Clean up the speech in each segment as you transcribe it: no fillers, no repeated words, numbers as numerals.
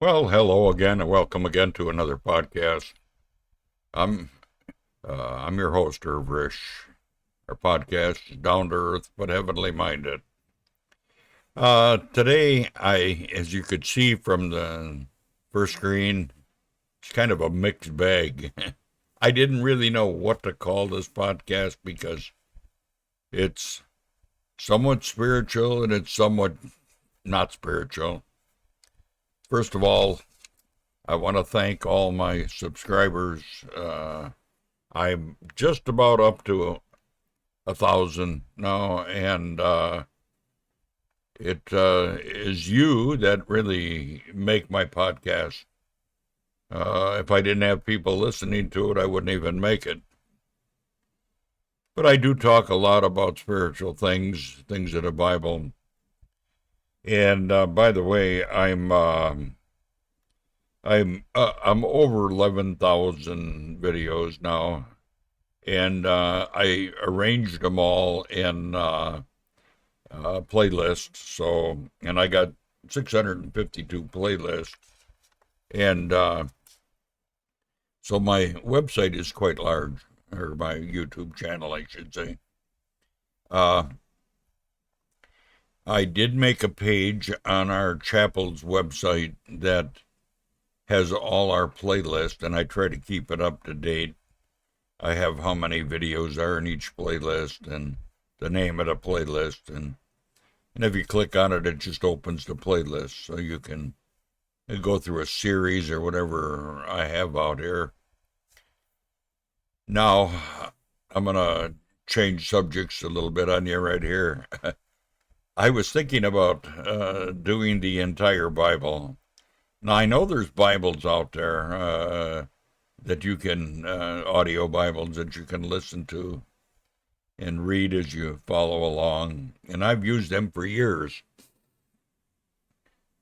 Well, hello again, and welcome again to another podcast. I'm I'm your host, Irv Risch. Our podcast is down to earth but heavenly minded. Today, as you could see from the first screen, it's kind of a mixed bag. I didn't really know what to call this podcast because it's somewhat spiritual and it's somewhat not spiritual. First of all, I want to thank all my subscribers. I'm just about up to 1,000 now, and it is you that really make my podcast. If I didn't have people listening to it, I wouldn't even make it. But I do talk a lot about spiritual things in the Bible. And by the way, I'm over 11,000 videos now, and I arranged them all in playlists. So, and I got 652 playlists, and so my website is quite large, or my YouTube channel, I should say. Uh, I did make a page on our chapel's website that has all our playlists, and I try to keep it up to date. I have how many videos are in each playlist and the name of the playlist, and if you click on it, it just opens the playlist, so you can go through a series or whatever I have out here. Now, I'm gonna change subjects a little bit on you right here. I was thinking about doing the entire Bible. Now, I know there's Bibles out there that you can, audio Bibles that you can listen to and read as you follow along. And I've used them for years.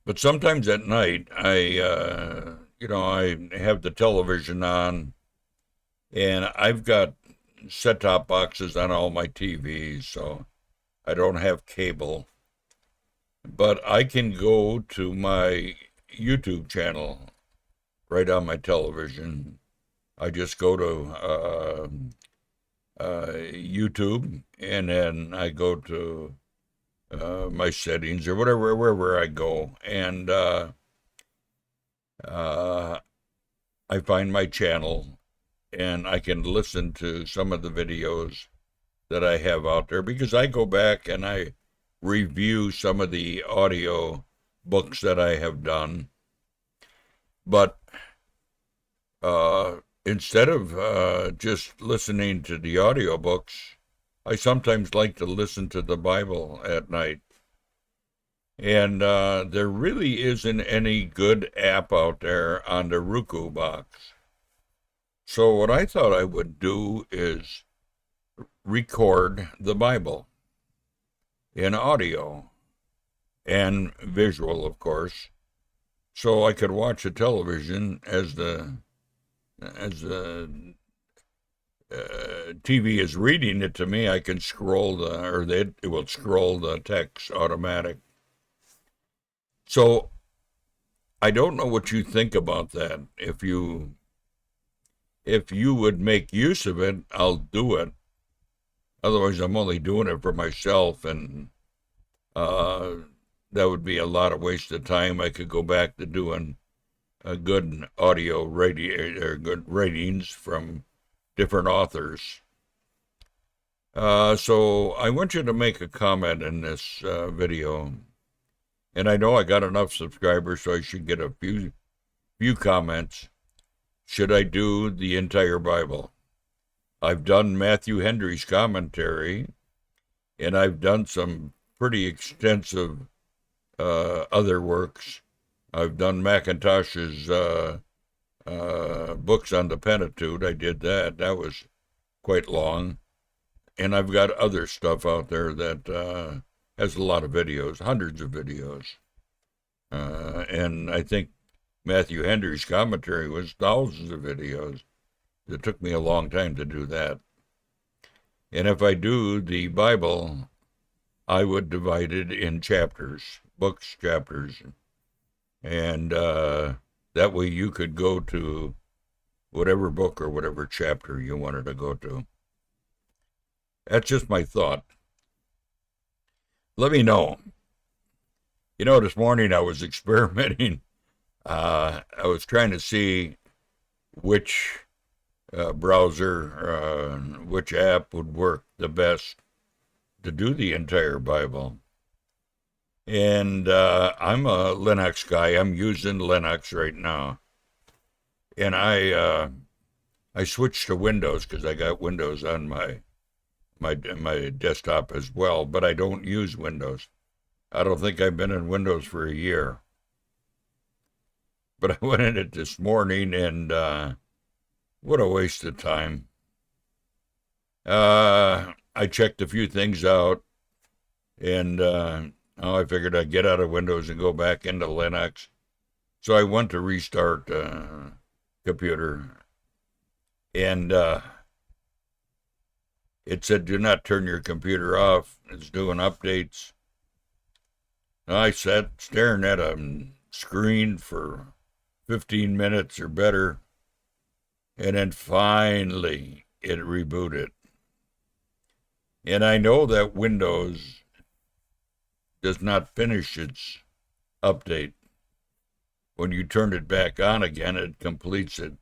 But sometimes at night, I have the television on, and I've got set-top boxes on all my TVs, so I don't have cable. But I can go to my YouTube channel right on my television. I just go to YouTube, and then I go to my settings or whatever, wherever I go, and uh, I find my channel, and I can listen to some of the videos that I have out there because I go back and I review some of the audio books that I have done. But instead of just listening to the audiobooks, I sometimes like to listen to the Bible at night. And there really isn't any good app out there on the Roku box. So what I thought I would do is record the Bible in audio and visual, of course, so I could watch the television as the TV is reading it to me. I can scroll it will scroll the text automatic. So I don't know what you think about that. If you would make use of it, I'll do it. Otherwise, I'm only doing it for myself, and uh, that would be a lot of waste of time. I could go back to doing a good audio radio or good ratings from different authors. So I want you to make a comment in this video, and I know I got enough subscribers, so I should get a few comments. Should I do the entire Bible? I've done Matthew Henry's commentary, and I've done some pretty extensive other works. I've done Macintosh's books on the Pentateuch. I did that. That was quite long. And I've got other stuff out there that has a lot of videos, hundreds of videos. And I think Matthew Henry's commentary was thousands of videos. It took me a long time to do that. And if I do the Bible, I would divide it in chapters, books, chapters. And that way you could go to whatever book or whatever chapter you wanted to go to. That's just my thought. Let me know. This morning I was experimenting. I was trying to see which browser, which app would work the best to do the entire Bible. And I'm a Linux guy. I'm using Linux right now. And I switched to Windows because I got Windows on my desktop as well, but I don't use Windows. I don't think I've been in Windows for a year. But I went in it this morning, and what a waste of time. I checked a few things out, and I figured I'd get out of Windows and go back into Linux. So I went to restart computer, and it said, do not turn your computer off. It's doing updates. I sat staring at a screen for 15 minutes or better, and then finally it rebooted. And I know that Windows does not finish its update. When you turn it back on again, it completes it.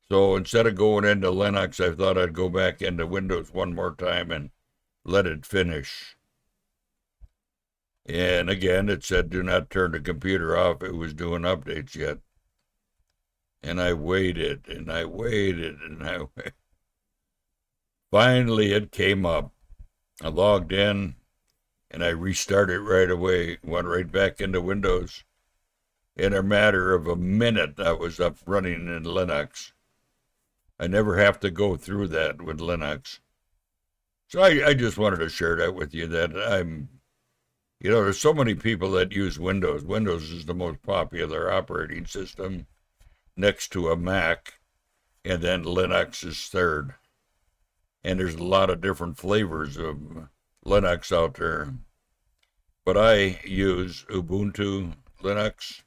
So instead of going into Linux, I thought I'd go back into Windows one more time and let it finish. And again, it said, do not turn the computer off. It was doing updates yet. And I waited, and I waited, and I waited. Finally, it came up. I logged in, and I restarted right away, went right back into Windows. In a matter of a minute, I was up running in Linux. I never have to go through that with Linux. So I just wanted to share that with you, that there's so many people that use Windows. Windows is the most popular operating system next to a Mac, and then Linux is third. And there's a lot of different flavors of Linux out there. But I use Ubuntu Linux,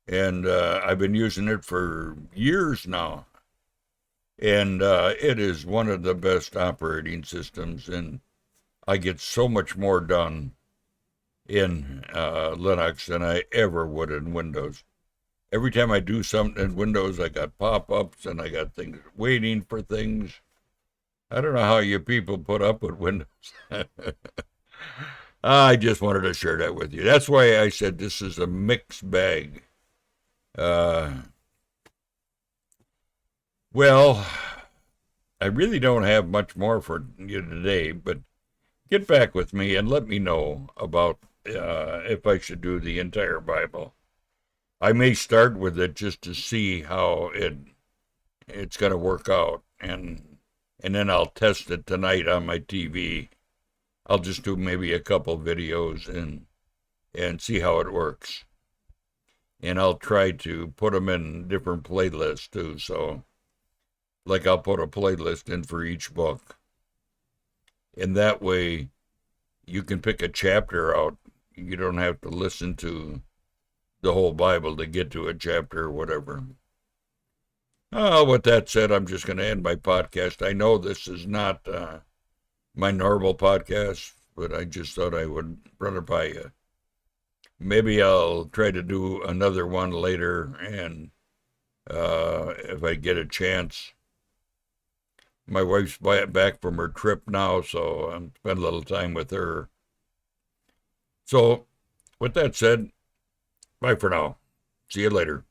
and I've been using it for years now. And it is one of the best operating systems, and I get so much more done in Linux than I ever would in Windows. Every time I do something in Windows, I got pop-ups and I got things waiting for things. I don't know how you people put up with Windows. I just wanted to share that with you. That's why I said this is a mixed bag. Well, I really don't have much more for you today, but get back with me and let me know about if I should do the entire Bible. I may start with it just to see how it's going to work out, and then I'll test it tonight on my TV. I'll just do maybe a couple videos and see how it works. And I'll try to put them in different playlists too, so like I'll put a playlist in for each book. And that way you can pick a chapter out. You don't have to listen to the whole Bible to get to a chapter or whatever. With that said, I'm just going to end my podcast. I know this is not my normal podcast, but I just thought I would run it by you. Maybe I'll try to do another one later, and if I get a chance. My wife's back from her trip now, so I'm spending a little time with her. So, with that said, bye for now. See you later.